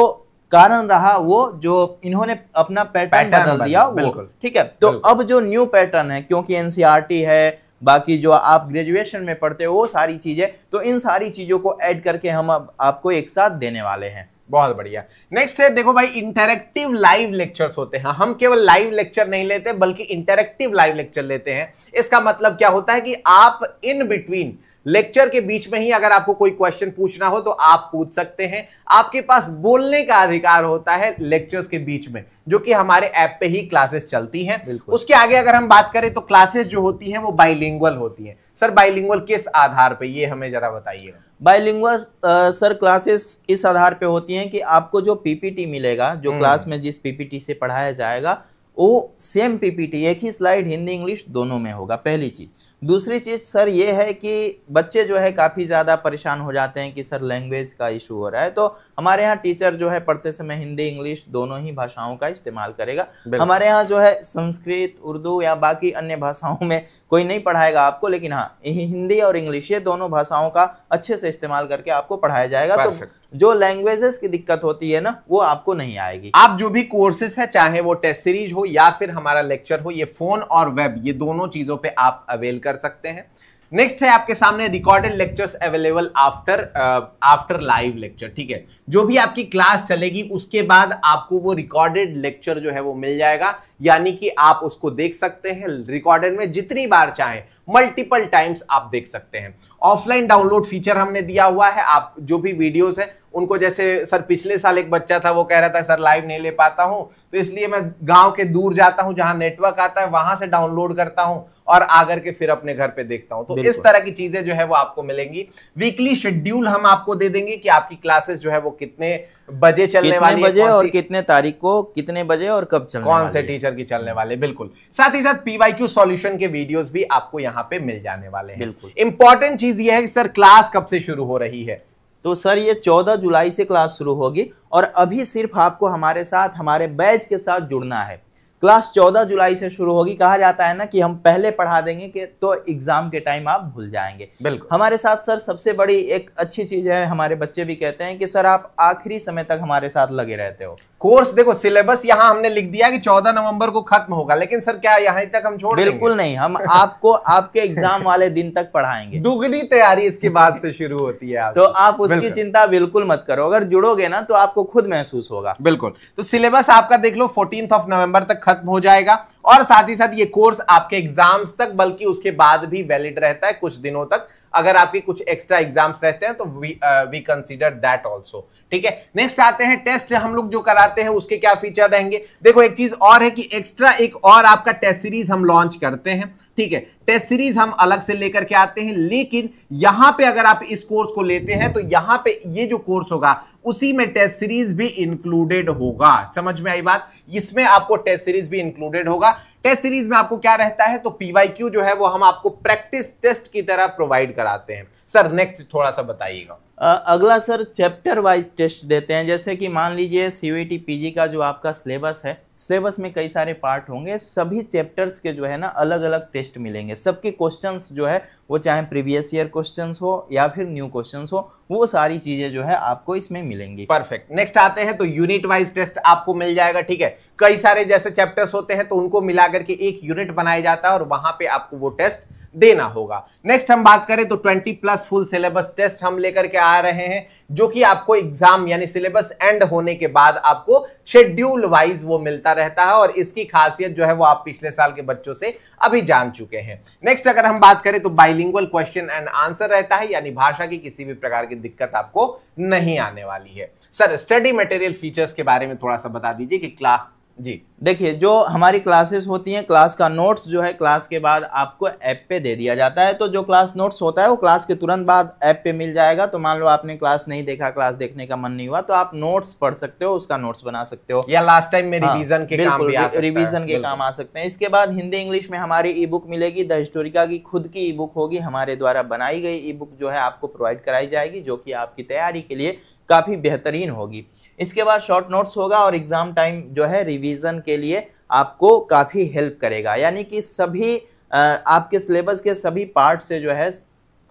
कारण रहा वो जो इन्होंने अपना पैटर्न बदल दिया वो, ठीक है। तो अब जो न्यू पैटर्न है, क्योंकि NCERT है, बाकी जो आप ग्रेजुएशन में पढ़ते हो वो सारी चीजें, तो इन सारी चीजों को ऐड करके हम अब आपको एक साथ देने वाले हैं। बहुत बढ़िया। नेक्स्ट है, देखो भाई, इंटरैक्टिव लाइव लेक्चर्स होते हैं। हम केवल लाइव लेक्चर नहीं लेते बल्कि इंटरैक्टिव लाइव लेक्चर लेते हैं। इसका मतलब क्या होता है कि आप इन बिटवीन लेक्चर के बीच में ही अगर आपको कोई क्वेश्चन पूछना हो तो आप पूछ सकते हैं। आपके पास बोलने का अधिकार होता है लेक्चर्स के बीच में, जो कि हमारे ऐप पे ही क्लासेस चलती हैं। उसके आगे अगर हम बात करें तो क्लासेस जो होती हैं वो बाइलिंगुअल होती हैं। सर बाइलिंगुअल किस आधार पे, ये हमें जरा बताइए। बाइलिंगुअल सर क्लासेस इस आधार पे होती हैं कि आपको जो PPT मिलेगा, जो क्लास में जिस PPT से पढ़ाया जाएगा वो सेम PPT, एक ही स्लाइड हिंदी इंग्लिश दोनों में होगा, पहली चीज। दूसरी चीज सर ये है कि बच्चे जो है काफ़ी ज़्यादा परेशान हो जाते हैं कि सर लैंग्वेज का इशू हो रहा है, तो हमारे यहाँ टीचर जो है पढ़ते समय हिंदी इंग्लिश दोनों ही भाषाओं का इस्तेमाल करेगा। हमारे यहाँ जो है संस्कृत, उर्दू या बाकी अन्य भाषाओं में कोई नहीं पढ़ाएगा आपको, लेकिन हाँ हिंदी और इंग्लिश ये दोनों भाषाओं का अच्छे से इस्तेमाल करके आपको पढ़ाया जाएगा। तो जो लैंग्वेजेस की दिक्कत होती है ना वो आपको नहीं आएगी। आप जो भी कोर्सेज है, चाहे वो टेस्ट सीरीज हो या फिर हमारा लेक्चर हो, ये फोन और वेब, ये दोनों चीजों पे आप अवेल कर सकते हैं। नेक्स्ट है आपके सामने recorded lectures available after live lecture. ठीक है, जो भी आपकी क्लास चलेगी उसके बाद आपको वो रिकॉर्डेड लेक्चर जो है वो मिल जाएगा, यानी कि आप उसको देख सकते हैं रिकॉर्डेड में जितनी बार चाहें, मल्टीपल टाइम्स आप देख सकते हैं। ऑफलाइन डाउनलोड फीचर हमने दिया हुआ है, आप जो भी वीडियोस है उनको, जैसे सर पिछले साल एक बच्चा था वो कह रहा था सर लाइव नहीं ले पाता हूं, तो इसलिए मैं गांव के दूर जाता हूं जहां नेटवर्क आता है वहां से डाउनलोड करता हूं और आकर के फिर अपने घर पे देखता हूं। तो इस तरह की चीजें जो है वो आपको मिलेंगी। वीकली शेड्यूल हम आपको दे देंगे कि आपकी क्लासेस जो है वो कितने बजे चलने वाली है, और कितने तारीख को, कितने बजे और कब चलने कौन से टीचर की चलने वाले। बिल्कुल, साथ ही साथ PYQ सॉल्यूशन के वीडियोस भी आपको यहाँ पे मिल जाने वाले हैं। बिल्कुल, इंपॉर्टेंट चीज ये है कि सर क्लास कब से शुरू हो रही है? तो सर ये 14 जुलाई से क्लास शुरू होगी और अभी सिर्फ आपको हमारे साथ, हमारे बैच के साथ जुड़ना है। क्लास 14 जुलाई से शुरू होगी। कहा जाता है ना कि हम पहले पढ़ा देंगे कि तो एग्जाम के टाइम आप भूल जाएंगे। बिल्कुल, हमारे साथ सर सबसे बड़ी एक अच्छी चीज है, हमारे बच्चे भी कहते हैं कि सर आप आखिरी समय तक हमारे साथ लगे रहते हो। कोर्स देखो, सिलेबस यहाँ हमने लिख दिया कि 14 नवंबर को खत्म होगा, लेकिन सर क्या यहाँ तक हम छोड़ बिल्कुल देंगे? नहीं, हम आपको आपके एग्जाम वाले दिन तक पढ़ाएंगे। दुगनी तैयारी इसके बाद से शुरू होती है तो आप उसकी चिंता बिल्कुल मत करो, अगर जुड़ोगे ना तो आपको खुद महसूस होगा। बिल्कुल, तो सिलेबस आपका देख लो 14 नवंबर तक खत्म हो जाएगा और साथ ही साथ ये कोर्स आपके एग्जाम्स तक, बल्कि उसके बाद भी वैलिड रहता है कुछ दिनों तक। अगर आपके कुछ एक्स्ट्रा एग्जाम्स रहते हैं तो वी कंसीडर दैट ऑल्सो। ठीक है, नेक्स्ट आते हैं टेस्ट हम लोग जो कराते हैं उसके क्या फीचर रहेंगे। देखो एक चीज और है कि एक्स्ट्रा एक और आपका टेस्ट सीरीज हम लॉन्च करते हैं। ठीक है, टेस्ट सीरीज हम अलग से लेकर के आते हैं, लेकिन यहां पे अगर आप इस कोर्स को लेते हैं तो यहां पे ये जो कोर्स होगा उसी में टेस्ट सीरीज भी इंक्लूडेड होगा। समझ में आई बात? इसमें आपको टेस्ट सीरीज भी इंक्लूडेड होगा। टेस्ट सीरीज में आपको क्या रहता है, तो PYQ जो है वो हम आपको प्रैक्टिस टेस्ट की तरह प्रोवाइड कराते हैं। सर नेक्स्ट थोड़ा सा बताइएगा। अगला सर चैप्टर वाइज टेस्ट देते हैं। जैसे कि मान लीजिए CVT PG का जो आपका सिलेबस है, सिलेबस में कई सारे पार्ट होंगे, सभी चैप्टर्स के जो है ना अलग अलग टेस्ट मिलेंगे। सबके क्वेश्चंस जो है वो चाहे प्रीवियस ईयर क्वेश्चंस हो या फिर न्यू क्वेश्चंस हो, वो सारी चीजें जो है आपको इसमें मिलेंगी। परफेक्ट। नेक्स्ट आते हैं तो यूनिट वाइज टेस्ट आपको मिल जाएगा। ठीक है, कई सारे जैसे चैप्टर्स होते हैं तो उनको मिला करके एक यूनिट बनाया जाता है और वहां पे आपको वो टेस्ट देना होगा। नेक्स्ट हम बात करें तो 20+ फुल सिलेबस टेस्ट हम लेकर के आ रहे हैं, जो कि आपको एग्जाम यानी सिलेबस एंड होने के बाद आपको शेड्यूल वाइज वो मिलता रहता है और इसकी खासियत जो है वो आप पिछले साल के बच्चों से अभी जान चुके हैं। नेक्स्ट अगर हम बात करें तो बाइलिंगुअल क्वेश्चन एंड आंसर रहता है, यानी भाषा की किसी भी प्रकार की दिक्कत आपको नहीं आने वाली है। सर स्टडी मटेरियल फीचर्स के बारे में थोड़ा सा बता दीजिए कि क्लास जी देखिए, जो हमारी क्लासेस होती हैं, क्लास का नोट्स जो है क्लास के बाद आपको ऐप पे दे दिया जाता है। तो जो क्लास नोट्स होता है वो क्लास के तुरंत बाद ऐप पे मिल जाएगा। तो मान लो आपने क्लास नहीं देखा, क्लास देखने का मन नहीं हुआ, तो आप नोट्स पढ़ सकते हो, उसका नोट्स बना सकते हो, या लास्ट टाइम में रिवीजन के काम भी आ सकता है। रिवीजन के काम आ सकते हैं। इसके बाद हिंदी इंग्लिश में हमारी ई बुक मिलेगी, द हिस्टोरिका की खुद की ई बुक होगी, हमारे द्वारा बनाई गई ई बुक जो है आपको प्रोवाइड कराई जाएगी, जो कि आपकी तैयारी के लिए काफी बेहतरीन होगी। इसके बाद शॉर्ट नोट्स होगा और एग्जाम टाइम जो है रिवीजन के लिए आपको काफी हेल्प करेगा। यानी कि सभी आपके सिलेबस के सभी पार्ट से जो है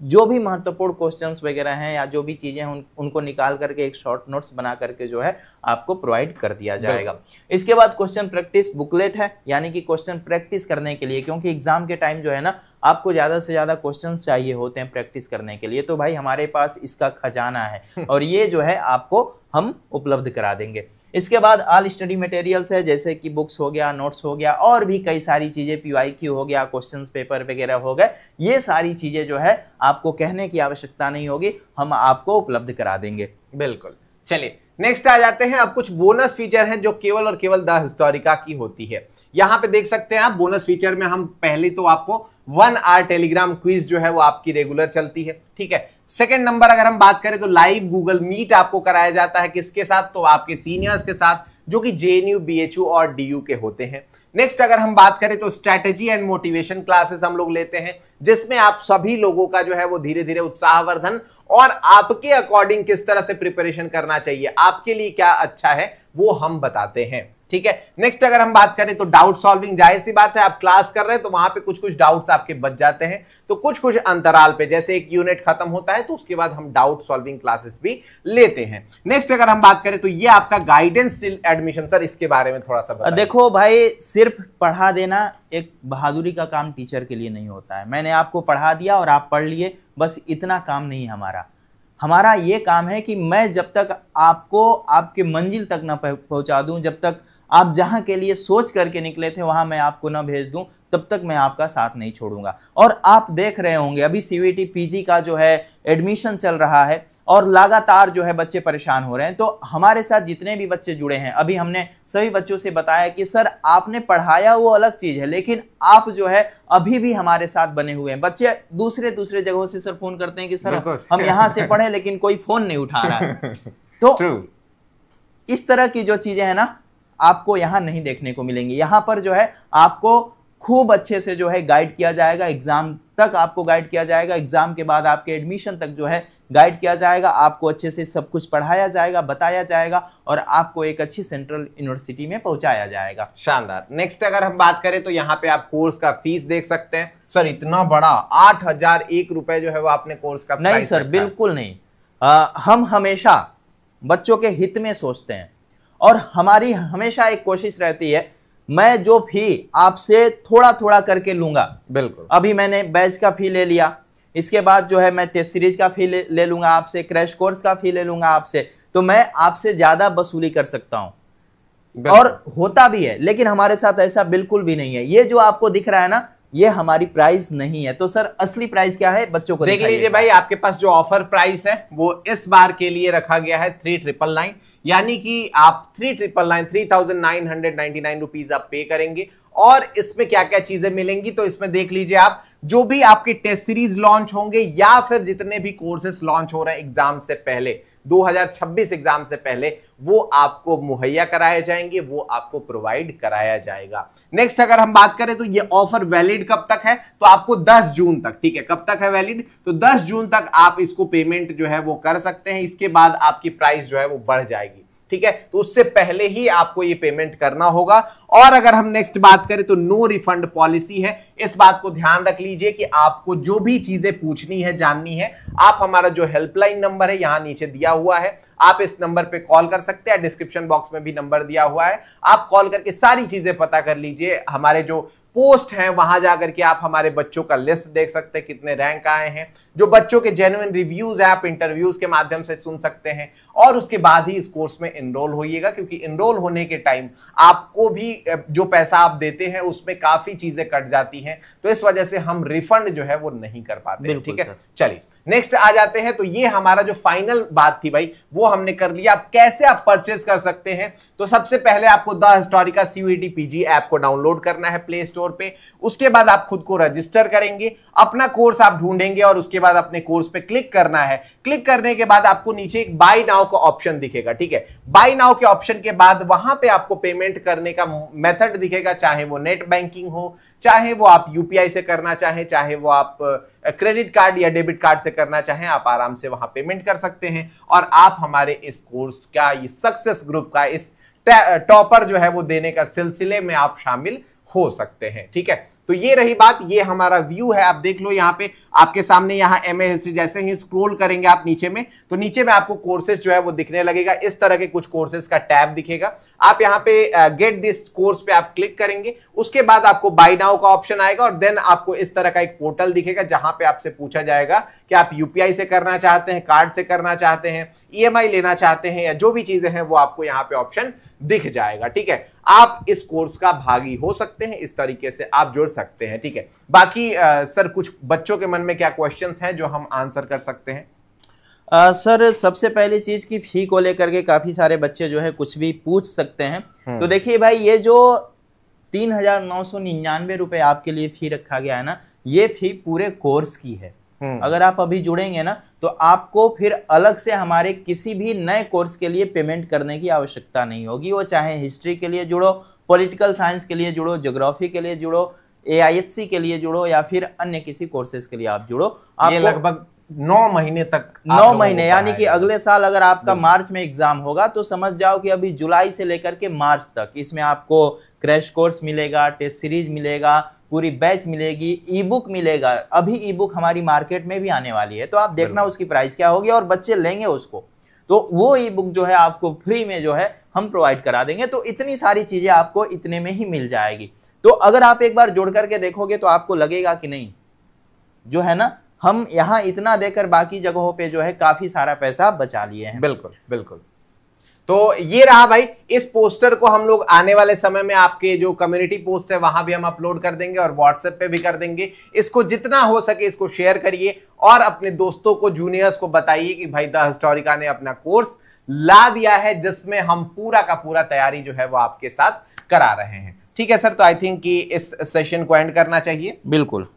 जो भी महत्वपूर्ण क्वेश्चंस वगैरह हैं या जो भी चीजें हैं उनको निकाल करके एक शॉर्ट नोट्स बना करके जो है आपको प्रोवाइड कर दिया जाएगा। इसके बाद क्वेश्चन प्रैक्टिस बुकलेट है, यानी कि क्वेश्चन प्रैक्टिस करने के लिए, क्योंकि एग्जाम के टाइम जो है ना आपको ज्यादा से ज्यादा क्वेश्चंस चाहिए होते हैं प्रैक्टिस करने के लिए। तो भाई हमारे पास इसका खजाना है और ये जो है आपको हम उपलब्ध करा देंगे। इसके बाद ऑल स्टडी मटेरियल्स है, जैसे कि बुक्स हो गया, नोट्स हो गया और भी कई सारी चीजें, PYQ हो गया, क्वेश्चंस पेपर वगैरह हो गए। ये सारी चीजें जो है आपको कहने की आवश्यकता नहीं होगी, हम आपको उपलब्ध करा देंगे। बिल्कुल। चलिए नेक्स्ट आ जाते हैं। अब कुछ बोनस फीचर हैं जो केवल और केवल द हिस्टोरिका की होती है। यहां पे देख सकते हैं आप बोनस फीचर में हम पहले तो आपको 1 आवर टेलीग्राम क्विज जो है वो आपकी रेगुलर चलती है। ठीक है, सेकंड नंबर अगर हम बात करें तो लाइव गूगल मीट आपको कराया जाता है। किसके साथ? तो आपके सीनियर्स के साथ, जो कि JNU, BHU और DU के होते हैं। नेक्स्ट अगर हम बात करें तो स्ट्रैटेजी एंड मोटिवेशन क्लासेस हम लोग लेते हैं, जिसमें आप सभी लोगों का जो है वो धीरे धीरे उत्साहवर्धन और आपके अकॉर्डिंग किस तरह से प्रिपरेशन करना चाहिए, आपके लिए क्या अच्छा है, वो हम बताते हैं। ठीक है। नेक्स्ट अगर हम बात करें तो डाउट सॉल्विंग, जाहिर सी बात है आप क्लास कर रहे हैं तो वहां पे कुछ कुछ डाउट्स आपके बच जाते हैं, तो कुछ कुछ अंतराल पे जैसे एक यूनिट खत्म होता है तो उसके बाद हम डाउट सॉल्विंग क्लासेस भी लेते हैं। नेक्स्ट अगर हम बात करें तो ये आपका गाइडेंस टिल एडमिशन, सर इसके बारे में थोड़ा सा बताइए। देखो भाई, सिर्फ पढ़ा देना एक बहादुरी का काम टीचर के लिए नहीं होता है। मैंने आपको पढ़ा दिया और आप पढ़ लिए, बस इतना काम नहीं है हमारा ये काम है कि मैं जब तक आपको आपके मंजिल तक ना पहुंचा दूं, जब तक आप जहां के लिए सोच करके निकले थे वहां मैं आपको ना भेज दूं, तब तक मैं आपका साथ नहीं छोड़ूंगा। और आप देख रहे होंगे अभी सीवीटी पीजी का जो है एडमिशन चल रहा है और लगातार जो है बच्चे परेशान हो रहे हैं। तो हमारे साथ जितने भी बच्चे जुड़े हैं, अभी हमने सभी बच्चों से बताया कि सर आपने पढ़ाया वो अलग चीज है, लेकिन आप जो है अभी भी हमारे साथ बने हुए हैं। बच्चे दूसरे जगहों से सर फोन करते हैं कि सर हम यहाँ से पढ़े लेकिन कोई फोन नहीं उठा रहा है। तो इस तरह की जो चीजें हैं ना, आपको यहाँ नहीं देखने को मिलेंगी। यहाँ पर जो है आपको खूब अच्छे से जो है गाइड किया जाएगा, एग्जाम तक आपको गाइड किया जाएगा, एग्जाम के बाद आपके एडमिशन तक जो है गाइड किया जाएगा, आपको अच्छे से सब कुछ पढ़ाया जाएगा, बताया जाएगा और आपको एक अच्छी सेंट्रल यूनिवर्सिटी में पहुंचाया जाएगा। शानदार। नेक्स्ट अगर हम बात करें तो यहाँ पे आप कोर्स का फीस देख सकते हैं। सर इतना बड़ा 8,001 रुपए जो है वो आपने कोर्स का नहीं सर, बिल्कुल नहीं। हम हमेशा बच्चों के हित में सोचते हैं और हमारी हमेशा एक कोशिश रहती है, मैं जो फी आपसे थोड़ा थोड़ा करके लूंगा। बिल्कुल। अभी मैंने बैच का फी ले लिया, इसके बाद जो है मैं टेस्ट सीरीज का फी ले लूंगा आपसे, क्रैश कोर्स का फी ले लूंगा आपसे, तो मैं आपसे ज्यादा वसूली कर सकता हूं और होता भी है। लेकिन हमारे साथ ऐसा बिल्कुल भी नहीं है। ये जो आपको दिख रहा है ना, ये हमारी प्राइस नहीं है। तो सर असली प्राइस क्या है बच्चों को देख लीजिए भाई। आपके पास जो ऑफर प्राइस है वो इस बार के लिए रखा गया है 3,999, यानी कि आप 3,999 रुपीज आप पे करेंगे और इसमें क्या क्या चीजें मिलेंगी तो इसमें देख लीजिए आप, जो भी आपके टेस्ट सीरीज लॉन्च होंगे या फिर जितने भी कोर्सेस लॉन्च हो रहे हैं एग्जाम से पहले, 2026 एग्जाम से पहले, वो आपको मुहैया कराए जाएंगे, वो आपको प्रोवाइड कराया जाएगा। नेक्स्ट अगर हम बात करें तो ये ऑफर वैलिड कब तक है, तो आपको 10 जून तक, ठीक है, कब तक है वैलिड, तो 10 जून तक आप इसको पेमेंट जो है वो कर सकते हैं। इसके बाद आपकी प्राइस जो है वो बढ़ जाएगी, ठीक है, तो उससे पहले ही आपको ये पेमेंट करना होगा। और अगर हम नेक्स्ट बात करें तो नो रिफंड पॉलिसी है। इस बात को ध्यान रख लीजिए कि आपको जो भी चीजें पूछनी है, जाननी है, आप हमारा जो हेल्पलाइन नंबर है यहां नीचे दिया हुआ है, आप इस नंबर पे कॉल कर सकते हैं। डिस्क्रिप्शन बॉक्स में भी नंबर दिया हुआ है, आप कॉल करके सारी चीजें पता कर लीजिए। हमारे जो पोस्ट हैं वहां जाकर के आप हमारे बच्चों का लिस्ट देख सकते हैं, कितने रैंक आए हैं, जो बच्चों के जेन्युइन रिव्यूज हैं आप इंटरव्यूज के माध्यम से सुन सकते हैं। और उसके बाद ही इस कोर्स में एनरोल होइएगा, क्योंकि एनरोल होने के टाइम आपको भी जो पैसा आप देते हैं उसमें काफी चीजें कट जाती हैं, तो इस वजह से हम रिफंड जो है वो नहीं कर पाते, ठीक है। चलिए नेक्स्ट आ जाते हैं। तो ये हमारा जो फाइनल बात थी भाई वो हमने कर लिया। अब कैसे आप परचेज कर सकते हैं, तो सबसे पहले आपको the Historica CVT PG app को डाउनलोड करना है प्ले स्टोर पे। उसके बाद आप खुद को रजिस्टर करेंगे, अपना कोर्स आप ढूंढेंगे और उसके बाद अपने कोर्स पे क्लिक करना है। क्लिक करने के बाद आपको नीचे एक बाय नाउ का ऑप्शन दिखेगा, ठीक है। बाय नाउ के ऑप्शन के बाद वहां पे आपको पेमेंट करने का मेथड दिखेगा, चाहे वो नेट बैंकिंग हो, चाहे वो आप यूपीआई से करना चाहें, चाहे वो आप क्रेडिट कार्ड या डेबिट कार्ड से करना चाहें, आप आराम से वहां पेमेंट कर सकते हैं और आप हमारे इस कोर्स का, ये सक्सेस ग्रुप का इस टॉपर जो है वो देने का सिलसिले में आप शामिल हो सकते हैं, ठीक है। तो ये रही बात, ये हमारा व्यू है, आप देख लो यहाँ पे आपके सामने। यहाँ एमए हिस्ट्री, जैसे ही स्क्रॉल करेंगे आप नीचे में, तो नीचे में आपको कोर्सेज जो है वो दिखने लगेगा। इस तरह के कुछ कोर्सेज का टैब दिखेगा। आप यहाँ पे गेट दिस कोर्स पे आप क्लिक करेंगे, उसके बाद आपको बाय नाउ का ऑप्शन आएगा और देन आपको इस तरह का एक पोर्टल दिखेगा जहां पे आपसे पूछा जाएगा कि आप यूपीआई से करना चाहते हैं, कार्ड से करना चाहते हैं, ईएमआई लेना चाहते हैं, या जो भी चीजें हैं वो आपको यहाँ पे ऑप्शन दिख जाएगा, ठीक है। आप इस कोर्स का भागी हो सकते हैं, इस तरीके से आप जुड़ सकते हैं, ठीक है। बाकी सर कुछ बच्चों के मन में क्या क्वेश्चंस हैं जो हम आंसर कर सकते हैं? सर सबसे पहली चीज की फी को लेकर के काफी सारे बच्चे जो है कुछ भी पूछ सकते हैं। तो देखिए भाई, ये जो 3,999 रुपए आपके लिए फी रखा गया है ना, ये फी पूरे कोर्स की है। अगर आप अभी जुड़ेंगे ना तो आपको फिर अलग से हमारे किसी भी नए कोर्स के लिए पेमेंट करने की आवश्यकता नहीं होगी। वो चाहे हिस्ट्री के लिए जुड़ो, पॉलिटिकल साइंस के लिए जुड़ो, ज्योग्राफी के लिए जुड़ो, AIHC के लिए जुड़ो या फिर अन्य किसी कोर्सेज के लिए आप जुड़ो। ये लगभग 9 महीने तक, 9 महीने, यानी कि अगले साल अगर आपका मार्च में एग्जाम होगा तो समझ जाओ कि अभी जुलाई से लेकर के मार्च तक इसमें आपको क्रैश कोर्स मिलेगा, टेस्ट सीरीज मिलेगा, पूरी बैच मिलेगी, ई बुक मिलेगा। अभी ई बुक हमारी मार्केट में भी आने वाली है, तो आप देखना उसकी प्राइस क्या होगी और बच्चे लेंगे उसको, तो वो ई बुक जो है आपको फ्री में जो है हम प्रोवाइड करा देंगे। तो इतनी सारी चीजें आपको इतने में ही मिल जाएगी। तो अगर आप एक बार जोड़ करके देखोगे तो आपको लगेगा कि नहीं जो है ना, हम यहाँ इतना देकर बाकी जगहों पे जो है काफी सारा पैसा बचा लिए हैं। बिल्कुल बिल्कुल। तो ये रहा भाई, इस पोस्टर को हम लोग आने वाले समय में आपके जो कम्युनिटी पोस्ट है वहां भी हम अपलोड कर देंगे और व्हाट्सएप पे भी कर देंगे। इसको जितना हो सके इसको शेयर करिए और अपने दोस्तों को, जूनियर्स को बताइए कि भाई द हिस्टोरिका ने अपना कोर्स ला दिया है जिसमें हम पूरा का पूरा तैयारी जो है वो आपके साथ करा रहे हैं। ठीक है सर, तो आई थिंक कि इस सेशन को एंड करना चाहिए। बिल्कुल,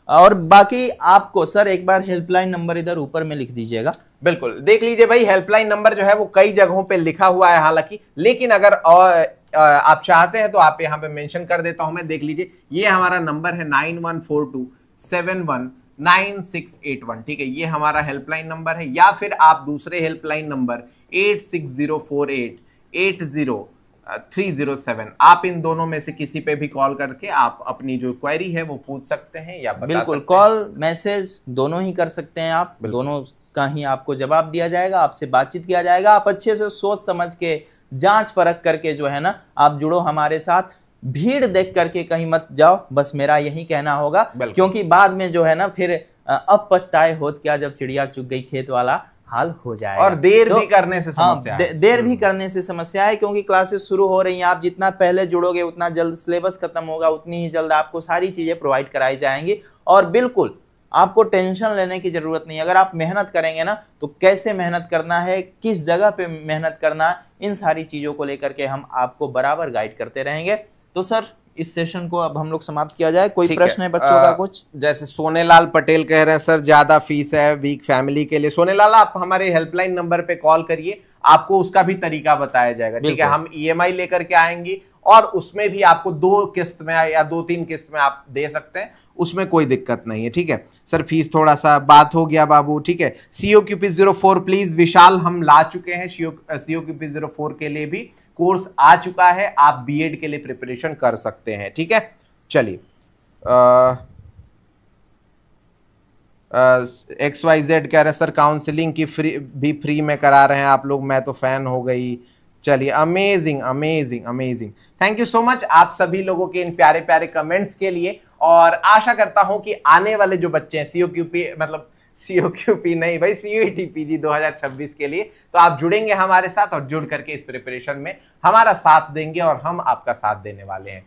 और बाकी आपको सर एक बार हेल्पलाइन नंबर इधर ऊपर में लिख दीजिएगा। बिल्कुल, देख लीजिए भाई, हेल्पलाइन नंबर जो है वो कई जगहों पे लिखा हुआ है हालांकि, लेकिन अगर आप चाहते हैं तो आप यहाँ पे मेंशन कर देता हूं मैं। देख लीजिए, ये हमारा नंबर है 9142719681। ठीक है, ये हमारा हेल्पलाइन नंबर है। या फिर आप दूसरे हेल्पलाइन नंबर 8604880307, आप इन दोनों में से किसी पे भी कॉल करके आप अपनी जो क्वेरी है वो पूछ सकते हैं या बता बिल्कुल, सकते हैं। कॉल मैसेज दोनों ही कर सकते हैं आप, दोनों का ही आपको जवाब दिया जाएगा, आपसे बातचीत किया जाएगा। आप अच्छे से सोच समझ के, जांच परख करके जो है ना आप जुड़ो हमारे साथ। भीड़ देख करके कहीं मत जाओ, बस मेरा यही कहना होगा, क्योंकि बाद में जो है ना फिर अब पछताए होत क्या जब चिड़िया चुग गई खेत वाला हाल हो जाएगा। और देर भी करने से समस्या है। देर भी करने से समस्या है, क्योंकि क्लासेस शुरू हो रही हैं। आप जितना पहले जुड़ोगे उतना जल्द सिलेबस खत्म होगा, उतनी ही जल्द आपको सारी चीजें प्रोवाइड कराई जाएंगी। और बिल्कुल आपको टेंशन लेने की जरूरत नहीं। अगर आप मेहनत करेंगे ना तो कैसे मेहनत करना है, किस जगह पे मेहनत करना है, इन सारी चीजों को लेकर के हम आपको बराबर गाइड करते रहेंगे। तो सर इस सेशन को अब हम लोग समाप्त किया जाए। कोई प्रश्न है बच्चों का? कुछ जैसे सोनेलाल पटेल कह रहे हैं सर ज्यादा फीस है वीक फैमिली के लिए। सोनेलाल, आप हमारे हेल्पलाइन नंबर पे कॉल करिए, आपको उसका भी तरीका बताया जाएगा। ठीक है, हम ईएमआई लेकर के आएंगे और उसमें भी आपको 2 किस्त में या 2-3 किस्त में आप दे सकते हैं, उसमें कोई दिक्कत नहीं है। ठीक है सर, फीस थोड़ा सा बात हो गया बाबू। ठीक है, COQP04 प्लीज विशाल, हम ला चुके हैं COQP04 के लिए भी कोर्स आ चुका है, आप बीएड के लिए प्रिपरेशन कर सकते हैं। ठीक है, चलिए XYZ कह रहे हैं सर काउंसलिंग की फ्री में करा रहे हैं आप लोग, मैं तो फैन हो गई। चलिए, amazing amazing amazing, thank you so much आप सभी लोगों के इन प्यारे प्यारे कमेंट्स के लिए। और आशा करता हूं कि आने वाले जो बच्चे हैं COQP नहीं भाई, CUET PG 2026 के लिए, तो आप जुड़ेंगे हमारे साथ और जुड़ करके इस प्रिपरेशन में हमारा साथ देंगे और हम आपका साथ देने वाले हैं।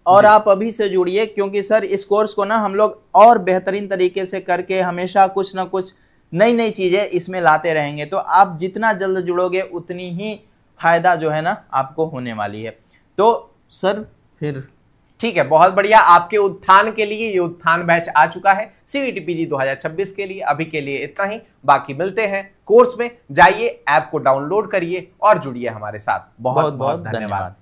और आप अभी से जुड़िए, क्योंकि सर इस कोर्स को ना हम लोग और बेहतरीन तरीके से करके हमेशा कुछ ना कुछ नई नई चीजें इसमें लाते रहेंगे। तो आप जितना जल्द जुड़ोगे उतनी ही फायदा जो है ना आपको होने वाली है। तो सर फिर ठीक है, बहुत बढ़िया। आपके उत्थान के लिए ये उत्थान बैच आ चुका है CUET PG 2026 के लिए। अभी के लिए इतना ही, बाकी मिलते हैं कोर्स में। जाइए, ऐप को डाउनलोड करिए और जुड़िए हमारे साथ। बहुत बहुत धन्यवाद।